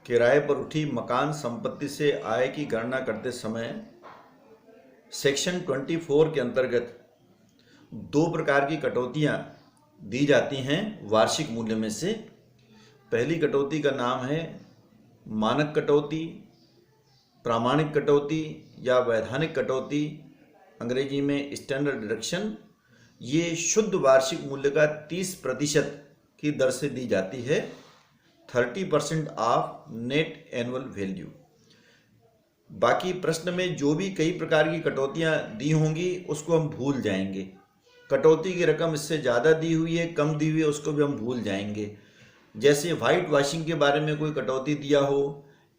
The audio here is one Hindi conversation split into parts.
किराए पर उठी मकान संपत्ति से आय की गणना करते समय सेक्शन 24 के अंतर्गत दो प्रकार की कटौतियां दी जाती हैं वार्षिक मूल्य में से। पहली कटौती का नाम है मानक कटौती, प्रामाणिक कटौती या वैधानिक कटौती, अंग्रेजी में स्टैंडर्ड डिडक्शन। ये शुद्ध वार्षिक मूल्य का 30% की दर से दी जाती है, 30% ऑफ नेट एनुअल वैल्यू। बाकी प्रश्न में जो भी कई प्रकार की कटौतियां दी होंगी उसको हम भूल जाएंगे। कटौती की रकम इससे ज़्यादा दी हुई है, कम दी हुई है, उसको भी हम भूल जाएंगे। जैसे वाइट वॉशिंग के बारे में कोई कटौती दिया हो,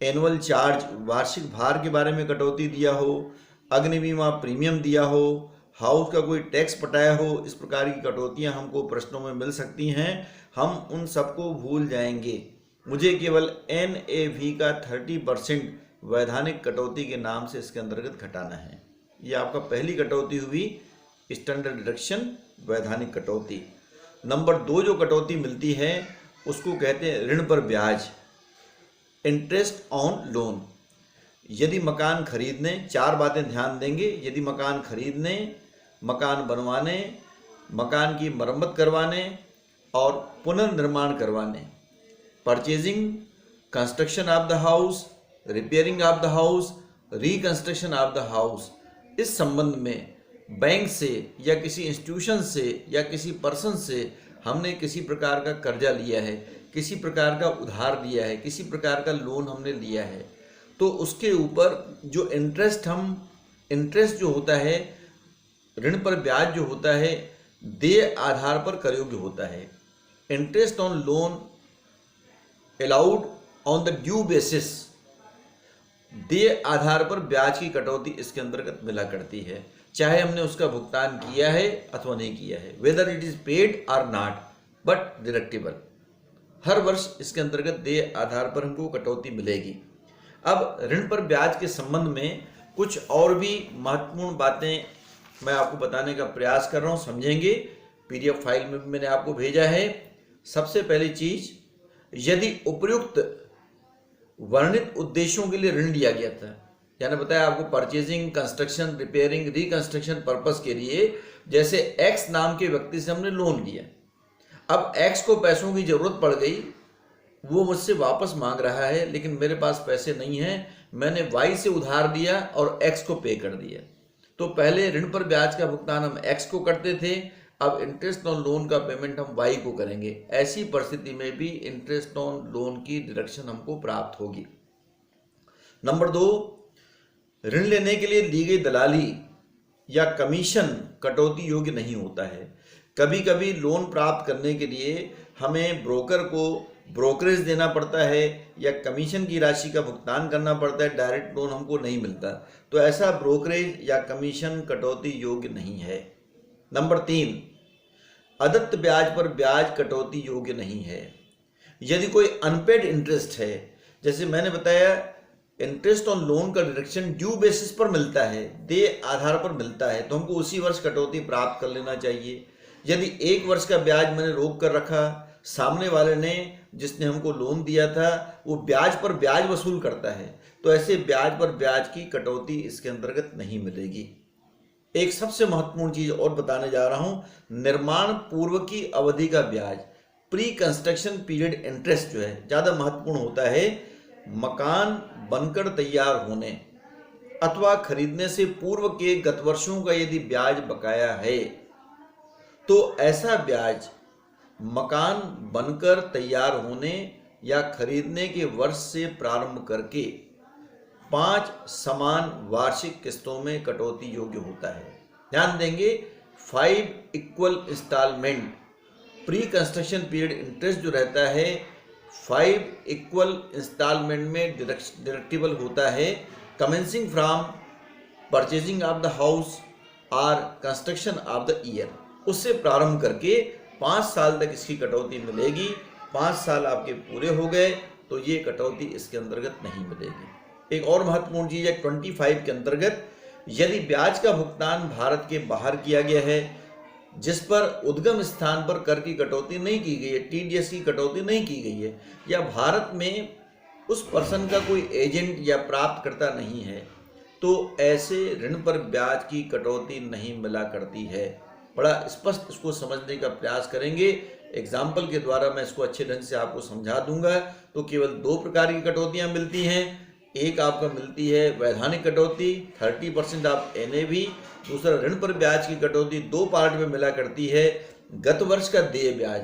एनुअल चार्ज वार्षिक भार के बारे में कटौती दिया हो, अग्नि बीमा प्रीमियम दिया हो, हाउस का कोई टैक्स पटाया हो, इस प्रकार की कटौतियां हमको प्रश्नों में मिल सकती हैं। हम उन सबको भूल जाएंगे। मुझे केवल NAV का 30% वैधानिक कटौती के नाम से इसके अंतर्गत घटाना है। ये आपका पहली कटौती हुई स्टैंडर्ड डिडक्शन, वैधानिक कटौती। नंबर 2 जो कटौती मिलती है उसको कहते हैं ऋण पर ब्याज, इंटरेस्ट ऑन लोन। यदि मकान खरीदने, 4 बातें ध्यान देंगे, यदि मकान खरीदने, मकान बनवाने, मकान की मरम्मत करवाने और पुनर्निर्माण करवाने, purchasing, construction of the house, repairing of the house, reconstruction of the house, इस संबंध में बैंक से या किसी इंस्टीट्यूशन से या किसी पर्सन से हमने किसी प्रकार का कर्जा लिया है, किसी प्रकार का उधार लिया है, किसी प्रकार का लोन हमने लिया है, तो उसके ऊपर जो इंटरेस्ट जो होता है, ऋण पर ब्याज जो होता है, देय आधार पर कर योग्य होता है। Interest on loan allowed on the due basis, देय आधार पर ब्याज की कटौती इसके अंतर्गत मिला करती है, चाहे हमने उसका भुगतान किया है अथवा नहीं किया है, वेदर इट इज पेड और नॉट, बट डिडक्टिबल। हर वर्ष इसके अंतर्गत देय आधार पर हमको कटौती मिलेगी। अब ऋण पर ब्याज के संबंध में कुछ और भी महत्वपूर्ण बातें मैं आपको बताने का प्रयास कर रहा हूं, समझेंगे। PDF फाइल में भी मैंने आपको भेजा है। सबसे पहली चीज, यदि उपर्युक्त वर्णित उद्देश्यों के लिए ऋण लिया गया था, यानी बताया आपको purchasing, construction, repairing, reconstruction purpose के लिए, जैसे X नाम के व्यक्ति से हमने लोन लिया, अब X को पैसों की जरूरत पड़ गई, वो मुझसे वापस मांग रहा है, लेकिन मेरे पास पैसे नहीं हैं, मैंने Y से उधार दिया और X को पे कर दिया। तो पहले ऋण पर ब्याज का भुगतान हम X को करते थे, अब इंटरेस्ट ऑन लोन का पेमेंट हम Y को करेंगे। ऐसी परिस्थिति में भी इंटरेस्ट ऑन लोन की डिडक्शन हमको प्राप्त होगी। नंबर 2, ऋण लेने के लिए ली गई दलाली या कमीशन कटौती योग्य नहीं होता है। कभी कभी लोन प्राप्त करने के लिए हमें ब्रोकर को ब्रोकरेज देना पड़ता है या कमीशन की राशि का भुगतान करना पड़ता है, डायरेक्ट लोन हमको नहीं मिलता, तो ऐसा ब्रोकरेज या कमीशन कटौती योग्य नहीं है। नंबर 3, अदत्त ब्याज पर ब्याज कटौती योग्य नहीं है। यदि कोई अनपेड इंटरेस्ट है, जैसे मैंने बताया इंटरेस्ट ऑन लोन का डिडक्शन ड्यू बेसिस पर मिलता है, देय आधार पर मिलता है, तो हमको उसी वर्ष कटौती प्राप्त कर लेना चाहिए। यदि 1 वर्ष का ब्याज मैंने रोक कर रखा, सामने वाले ने जिसने हमको लोन दिया था वो ब्याज पर ब्याज वसूल करता है, तो ऐसे ब्याज पर ब्याज की कटौती इसके अंतर्गत नहीं मिलेगी। एक सबसे महत्वपूर्ण चीज और बताने जा रहा हूं, निर्माण पूर्व की अवधि का ब्याज, प्री कंस्ट्रक्शन पीरियड इंटरेस्ट जो है ज्यादा महत्वपूर्ण होता है। मकान बनकर तैयार होने अथवा खरीदने से पूर्व के गत वर्षों का यदि ब्याज बकाया है, तो ऐसा ब्याज मकान बनकर तैयार होने या खरीदने के वर्ष से प्रारंभ करके 5 समान वार्षिक किस्तों में कटौती योग्य होता है। ध्यान देंगे, 5 equal installment pre construction period interest जो रहता है 5 इक्वल इंस्टॉलमेंट में डिडक्टिबल होता है, commencing from purchasing of the house और कंस्ट्रक्शन ऑफ द ईयर, उससे प्रारंभ करके 5 साल तक इसकी कटौती मिलेगी। 5 साल आपके पूरे हो गए तो ये कटौती इसके अंतर्गत नहीं मिलेगी। एक और महत्वपूर्ण चीज है 25 के अंतर्गत, यदि ब्याज का भुगतान भारत के बाहर किया गया है, जिस पर उद्गम स्थान पर कर की कटौती नहीं की गई है, TDS की कटौती नहीं की गई है, या भारत में उस पर्सन का कोई एजेंट या प्राप्तकर्ता नहीं है तो ऐसे ऋण पर ब्याज की कटौती नहीं मिला करती है। बड़ा स्पष्ट इसको समझने का प्रयास करेंगे, एग्जाम्पल के द्वारा मैं इसको अच्छे ढंग से आपको समझा दूंगा। तो केवल दो प्रकार की कटौतियां मिलती हैं। एक आपका मिलती है वैधानिक कटौती 30% ऑफ NAV, दूसरा ऋण पर ब्याज की कटौती दो पार्ट में मिला करती है। गत वर्ष का देय ब्याज,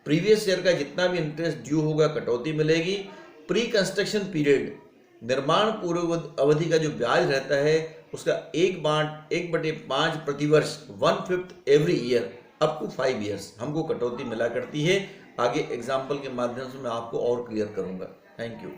प्रीवियस ईयर का जितना भी इंटरेस्ट ड्यू होगा कटौती मिलेगी। प्री कंस्ट्रक्शन पीरियड, निर्माण पूर्व अवधि का जो ब्याज रहता है उसका 1/5 प्रतिवर्ष 1/5 every year up to 5 years हमको कटौती मिला करती है। आगे एग्जाम्पल के माध्यम से मैं आपको और क्लियर करूंगा। Thank you.